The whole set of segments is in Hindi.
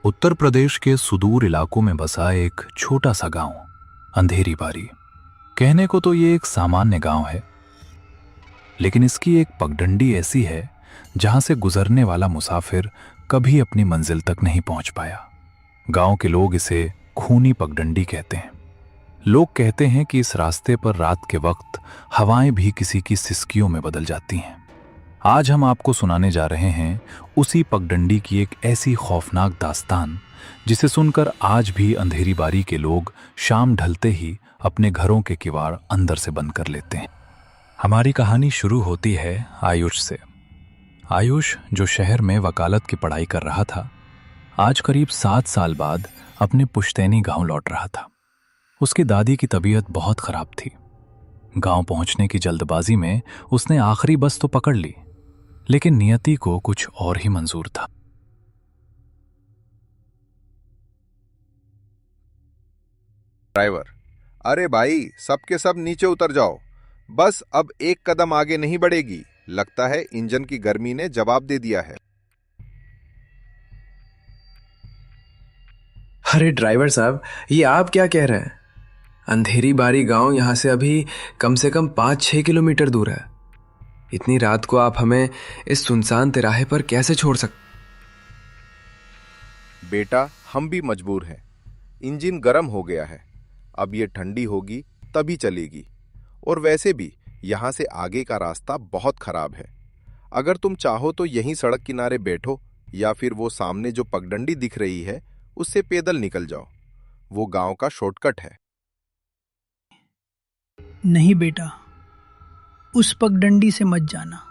उत्तर प्रदेश के सुदूर इलाकों में बसा एक छोटा सा गांव अंधेरी बारी। कहने को तो ये एक सामान्य गांव है, लेकिन इसकी एक पगडंडी ऐसी है जहां से गुजरने वाला मुसाफिर कभी अपनी मंजिल तक नहीं पहुंच पाया। गांव के लोग इसे खूनी पगडंडी कहते हैं। लोग कहते हैं कि इस रास्ते पर रात के वक्त हवाएं भी किसी की सिसकियों में बदल जाती हैं। आज हम आपको सुनाने जा रहे हैं उसी पगडंडी की एक ऐसी खौफनाक दास्तान जिसे सुनकर आज भी अंधेरी बारी के लोग शाम ढलते ही अपने घरों के किवाड़ अंदर से बंद कर लेते हैं। हमारी कहानी शुरू होती है आयुष से। आयुष, जो शहर में वकालत की पढ़ाई कर रहा था, आज करीब 7 साल बाद अपने पुश्तैनी गांव लौट रहा था। उसकी दादी की तबीयत बहुत खराब थी। गांव पहुंचने की जल्दबाजी में उसने आखिरी बस तो पकड़ ली, लेकिन नियति को कुछ और ही मंजूर था। ड्राइवर, अरे भाई, सबके सब नीचे उतर जाओ। बस अब एक कदम आगे नहीं बढ़ेगी। लगता है इंजन की गर्मी ने जवाब दे दिया है। अरे ड्राइवर साहब, ये आप क्या कह रहे हैं? अंधेरी बारी गांव यहाँ से कम 5-6 किलोमीटर दूर है। इतनी रात को आप हमें इस सुनसान तिराहे पर कैसे छोड़ सकते? बेटा, हम भी मजबूर हैं। इंजन गर्म हो गया है। अब ये ठंडी होगी तभी चलेगी। और वैसे भी यहाँ से आगे का रास्ता बहुत खराब है। अगर तुम चाहो तो यहीं सड़क किनारे बैठो, या फिर वो सामने जो पगडंडी दिख रही है उससे पैदल निकल जाओ। वो गांव का शॉर्टकट है। नहीं बेटा, उस पगडंडी से मत जाना।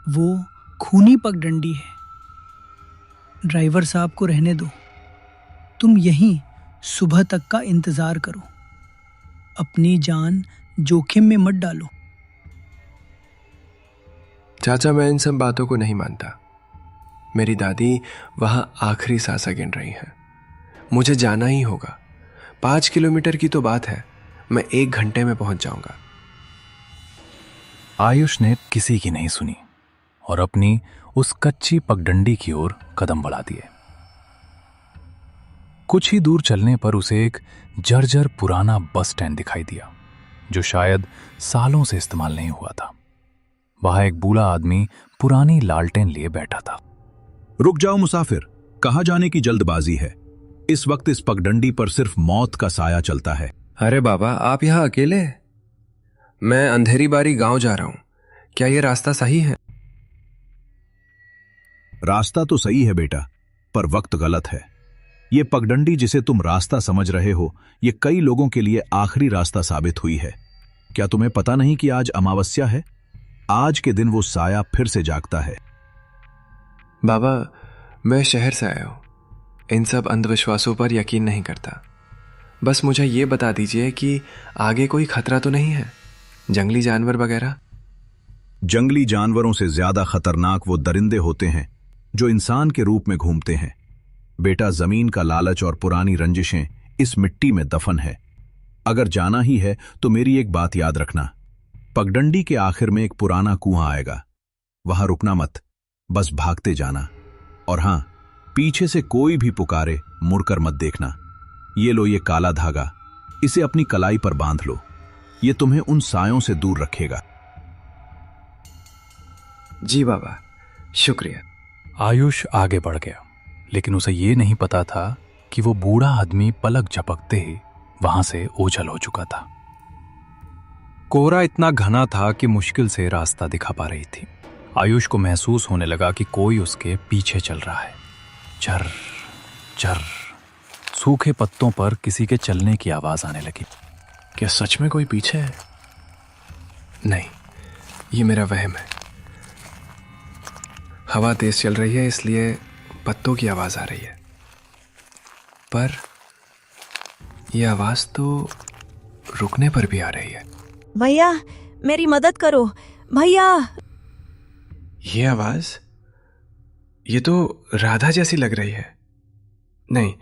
वो खूनी पगडंडी है। ड्राइवर साहब को रहने दो। तुम यहीं सुबह तक का इंतजार करो। अपनी जान जोखिम में मत डालो। चाचा, मैं इन सब बातों को नहीं मानता। मेरी दादी वहां आखिरी सांसा गिन रही है। मुझे जाना ही होगा। 5 किलोमीटर की तो बात है, मैं 1 घंटे में पहुंच जाऊंगा। आयुष ने किसी की नहीं सुनी और अपनी उस कच्ची पगडंडी की ओर कदम बढ़ा दिए। कुछ ही दूर चलने पर उसे एक जर्जर पुराना बस स्टैंड दिखाई दिया, जो शायद सालों से इस्तेमाल नहीं हुआ था। वहां एक बूढ़ा आदमी पुरानी लालटेन लिए बैठा था। रुक जाओ मुसाफिर, कहां जाने की जल्दबाजी है? इस वक्त इस पगडंडी पर सिर्फ मौत का साया चलता है। अरे बाबा, आप यहाँ अकेले हैं? मैं अंधेरी बारी गांव जा रहा हूं। क्या ये रास्ता सही है? रास्ता तो सही है बेटा, पर वक्त गलत है। ये पगडंडी जिसे तुम रास्ता समझ रहे हो, ये कई लोगों के लिए आखिरी रास्ता साबित हुई है। क्या तुम्हें पता नहीं कि आज अमावस्या है? आज के दिन वो साया फिर से जागता है। बाबा, मैं शहर से आया हूं। इन सब अंधविश्वासों पर यकीन नहीं करता। बस मुझे ये बता दीजिए कि आगे कोई खतरा तो नहीं है? जंगली जानवर वगैरह? जंगली जानवरों से ज्यादा खतरनाक वो दरिंदे होते हैं जो इंसान के रूप में घूमते हैं। बेटा, जमीन का लालच और पुरानी रंजिशें इस मिट्टी में दफन है। अगर जाना ही है तो मेरी एक बात याद रखना। पगडंडी के आखिर में एक पुराना कुआं आएगा। वहां रुकना मत, बस भागते जाना। और हां, पीछे से कोई भी पुकारे मुड़कर मत देखना। ये लो ये काला धागा, इसे अपनी कलाई पर बांध लो। ये तुम्हें उन सायों से दूर रखेगा। जी बाबा, शुक्रिया। आयुष आगे बढ़ गया, लेकिन उसे ये नहीं पता था कि वो बूढ़ा आदमी पलक झपकते ही वहां से ओझल हो चुका था। कोहरा इतना घना था कि मुश्किल से रास्ता दिखा पा रही थी। आयुष को महसूस होने लगा कि कोई उसके पीछे चल रहा है। चर चर, सूखे पत्तों पर किसी के चलने की आवाज आने लगी। क्या सच में कोई पीछे है? नहीं, ये मेरा वहम है। हवा तेज चल रही है, इसलिए पत्तों की आवाज आ रही है। पर यह आवाज तो रुकने पर भी आ रही है। भैया, मेरी मदद करो भैया। ये आवाज, ये तो राधा जैसी लग रही है। नहीं,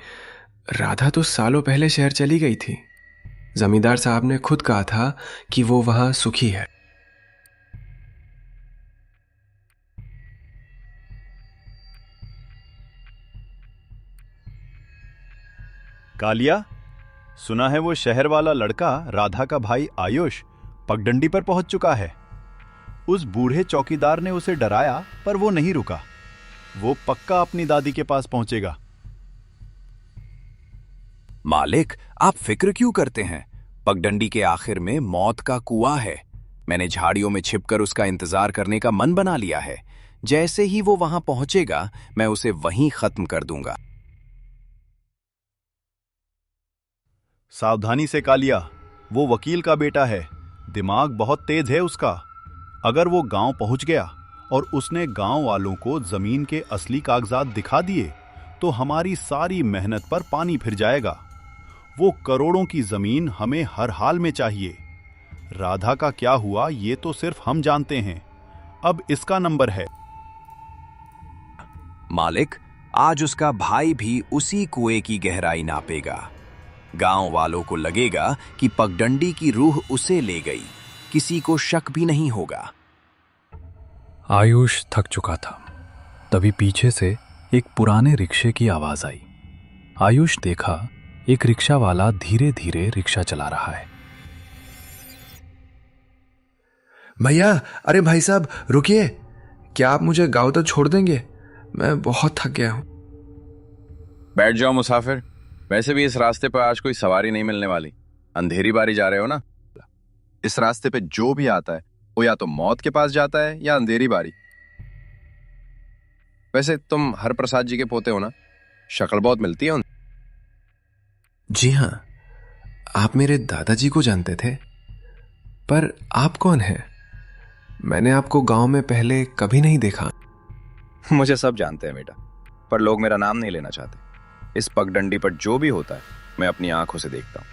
राधा तो सालों पहले शहर चली गई थी। जमींदार साहब ने खुद कहा था कि वो वहां सुखी है। कालिया, सुना है वो शहर वाला लड़का राधा का भाई आयुष पगडंडी पर पहुंच चुका है। उस बूढ़े चौकीदार ने उसे डराया पर वो नहीं रुका। वो पक्का अपनी दादी के पास पहुंचेगा। मालिक, आप फिक्र क्यों करते हैं? पगडंडी के आखिर में मौत का कुआं है। मैंने झाड़ियों में छिपकर उसका इंतजार करने का मन बना लिया है। जैसे ही वो वहां पहुंचेगा मैं उसे वहीं खत्म कर दूंगा। सावधानी से कालिया, वो वकील का बेटा है, दिमाग बहुत तेज है उसका। अगर वो गांव पहुंच गया और उसने गांव वालों को जमीन के असली कागजात दिखा दिए तो हमारी सारी मेहनत पर पानी फिर जाएगा। वो करोड़ों की जमीन हमें हर हाल में चाहिए। राधा का क्या हुआ ये तो सिर्फ हम जानते हैं। अब इसका नंबर है। मालिक, आज उसका भाई भी उसी कुएं की गहराई नापेगा। गांव वालों को लगेगा कि पगडंडी की रूह उसे ले गई। किसी को शक भी नहीं होगा। आयुष थक चुका था। तभी पीछे से एक पुराने रिक्शे की आवाज आई। आयुष देखा, एक रिक्शा वाला धीरे धीरे रिक्शा चला रहा है। भैया, अरे भाई साहब रुकिए, क्या आप मुझे गांव तक छोड़ देंगे? मैं बहुत थक गया हूं। बैठ जाओ मुसाफिर। वैसे भी इस रास्ते पर आज कोई सवारी नहीं मिलने वाली। अंधेरी बारी जा रहे हो ना। इस रास्ते पे जो भी आता है वो या तो मौत के पास जाता है या अंधेरी बारी। वैसे तुम हर प्रसाद जी के पोते हो ना? शक्ल बहुत मिलती है जी हाँ, आप मेरे दादाजी को जानते थे, पर आप कौन हैं? मैंने आपको गांव में पहले कभी नहीं देखा। मुझे सब जानते हैं बेटा, पर लोग मेरा नाम नहीं लेना चाहते। इस पगडंडी पर जो भी होता है मैं अपनी आंखों से देखता हूँ।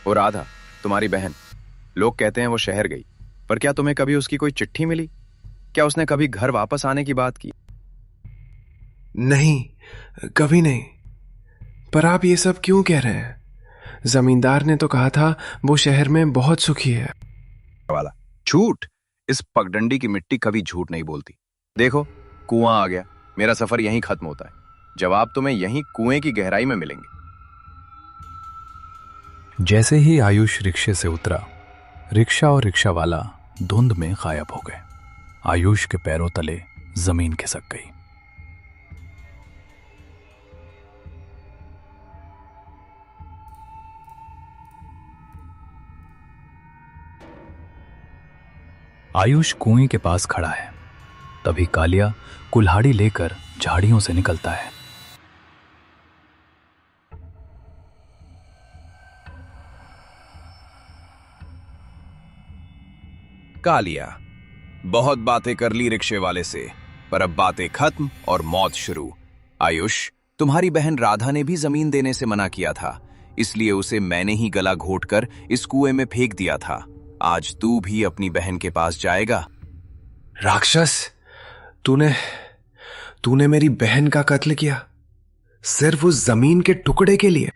वो राधा, तुम्हारी बहन, लोग कहते हैं वो शहर गई, पर क्या तुम्हें कभी उसकी कोई चिट्ठी मिली? क्या उसने कभी घर वापस आने की बात की? नहीं, कभी नहीं। पर आप ये सब क्यों कह रहे हैं? जमींदार ने तो कहा था वो शहर में बहुत सुखी है। वाला झूठ। इस पगडंडी की मिट्टी कभी झूठ नहीं बोलती। देखो, कुआं आ गया। मेरा सफर यहीं खत्म होता है। जवाब तुम्हें यहीं कुएं की गहराई में मिलेंगे। जैसे ही आयुष रिक्शे से उतरा, रिक्शा और रिक्शा वाला धुंध में गायब हो गए। आयुष के पैरों तले जमीन खिसक गई। आयुष कुएं के पास खड़ा है। तभी कालिया कुल्हाड़ी लेकर झाड़ियों से निकलता है। कालिया, बहुत बातें कर ली रिक्शे वाले से, पर अब बातें खत्म और मौत शुरू। आयुष, तुम्हारी बहन राधा ने भी जमीन देने से मना किया था, इसलिए उसे मैंने ही गला घोंटकर इस कुएं में फेंक दिया था। आज तू भी अपनी बहन के पास जाएगा। राक्षस, तूने मेरी बहन का कत्ल किया, सिर्फ उस जमीन के टुकड़े के लिए।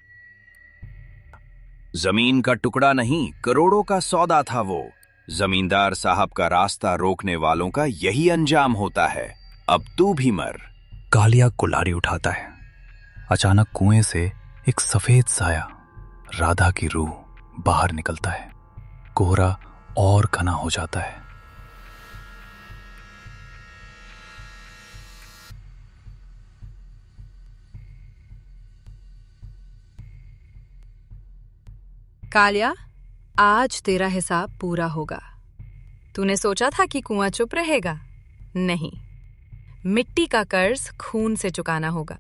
जमीन का टुकड़ा नहीं, करोड़ों का सौदा था वो। जमींदार साहब का रास्ता रोकने वालों का यही अंजाम होता है। अब तू भी मर। कालिया कुल्हाड़ी उठाता है। अचानक कुएं से एक सफेद साया, राधा की रूह, बाहर निकलता है। कोहरा और घना हो जाता है। कालिया, आज तेरा हिसाब पूरा होगा। तूने सोचा था कि कुआं चुप रहेगा? नहीं, मिट्टी का कर्ज खून से चुकाना होगा।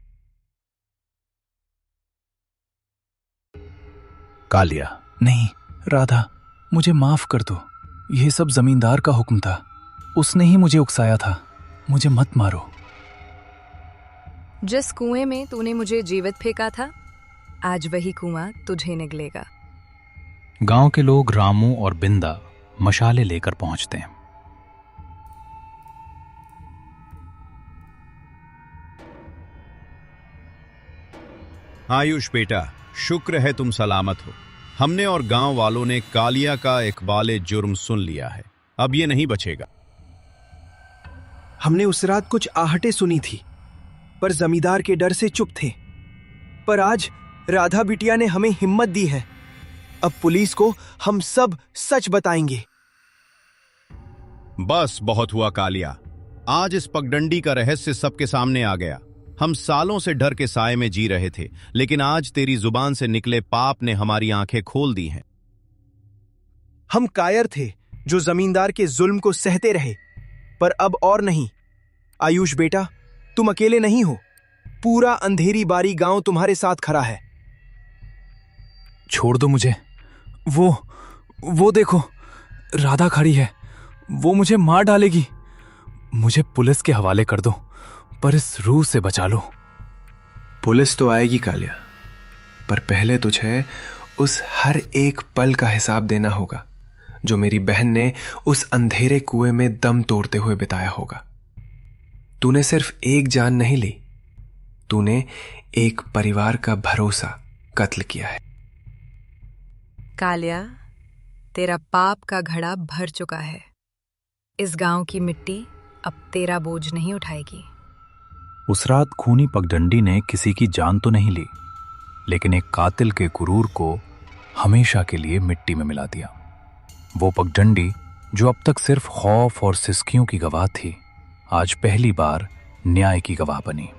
कालिया, नहीं राधा, मुझे माफ कर दो। यह सब जमींदार का हुक्म था। उसने ही मुझे उकसाया था। मुझे मत मारो। जिस कुएं में तूने मुझे जीवित फेंका था, आज वही कुआं तुझे निगलेगा। गांव के लोग रामू और बिंदा मशाले लेकर पहुंचते हैं। आयुष बेटा, शुक्र है तुम सलामत हो। हमने और गांव वालों ने कालिया का इकबाले जुर्म सुन लिया है। अब ये नहीं बचेगा। हमने उस रात कुछ आहटें सुनी थी, पर जमींदार के डर से चुप थे। पर आज राधा बिटिया ने हमें हिम्मत दी है। अब पुलिस को हम सब सच बताएंगे। बस बहुत हुआ कालिया, आज इस पगडंडी का रहस्य सबके सामने आ गया। हम सालों से डर के साए में जी रहे थे, लेकिन आज तेरी जुबान से निकले पाप ने हमारी आंखें खोल दी हैं। हम कायर थे जो जमींदार के जुल्म को सहते रहे, पर अब और नहीं। आयुष बेटा, तुम अकेले नहीं हो। पूरा अंधेरी बारी गांव तुम्हारे साथ खड़ा है। छोड़ दो मुझे। वो देखो, राधा खड़ी है। वो मुझे मार डालेगी। मुझे पुलिस के हवाले कर दो, पर इस रूह से बचा लो। पुलिस तो आएगी कालिया, पर पहले तुझे उस हर एक पल का हिसाब देना होगा जो मेरी बहन ने उस अंधेरे कुएं में दम तोड़ते हुए बिताया होगा। तूने सिर्फ एक जान नहीं ली, तूने एक परिवार का भरोसा कत्ल किया है। कालिया, तेरा पाप का घड़ा भर चुका है। इस गांव की मिट्टी अब तेरा बोझ नहीं उठाएगी। उस रात खूनी पगडंडी ने किसी की जान तो नहीं ली, लेकिन एक कातिल के गुरूर को हमेशा के लिए मिट्टी में मिला दिया। वो पगडंडी जो अब तक सिर्फ खौफ और सिसकियों की गवाह थी, आज पहली बार न्याय की गवाह बनी।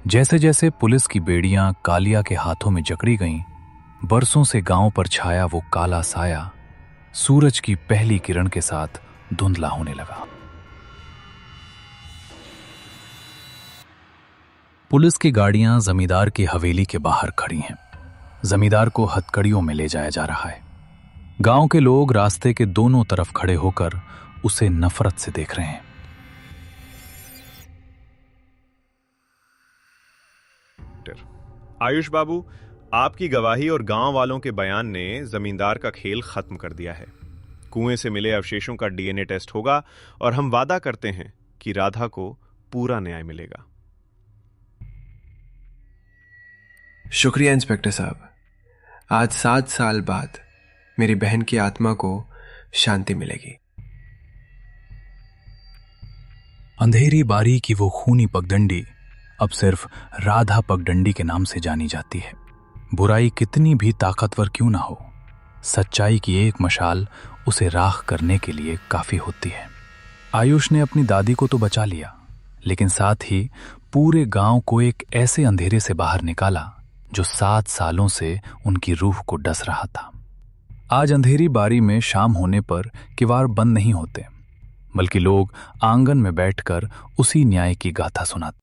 जैसे जैसे पुलिस की बेड़ियां कालिया के हाथों में जकड़ी गईं, बरसों से गांव पर छाया वो काला साया सूरज की पहली किरण के साथ धुंधला होने लगा। पुलिस की गाड़ियां जमींदार की हवेली के बाहर खड़ी हैं। जमींदार को हथकड़ियों में ले जाया जा रहा है। गांव के लोग रास्ते के दोनों तरफ खड़े होकर उसे नफरत से देख रहे हैं। आयुष बाबू, आपकी गवाही और गांव वालों के बयान ने जमींदार का खेल खत्म कर दिया है। कुएं से मिले अवशेषों का डीएनए टेस्ट होगा और हम वादा करते हैं कि राधा को पूरा न्याय मिलेगा। शुक्रिया इंस्पेक्टर साहब। आज 7 साल बाद मेरी बहन की आत्मा को शांति मिलेगी। अंधेरी बारी की वो खूनी पगडंडी अब सिर्फ राधा पगडंडी के नाम से जानी जाती है। बुराई कितनी भी ताकतवर क्यों ना हो, सच्चाई की एक मशाल उसे राख करने के लिए काफी होती है। आयुष ने अपनी दादी को तो बचा लिया, लेकिन साथ ही पूरे गांव को एक ऐसे अंधेरे से बाहर निकाला जो 7 सालों से उनकी रूह को डस रहा था। आज अंधेरी बारी में शाम होने पर किवाड़ बंद नहीं होते, बल्कि लोग आंगन में बैठकर उसी न्याय की गाथा सुनाते।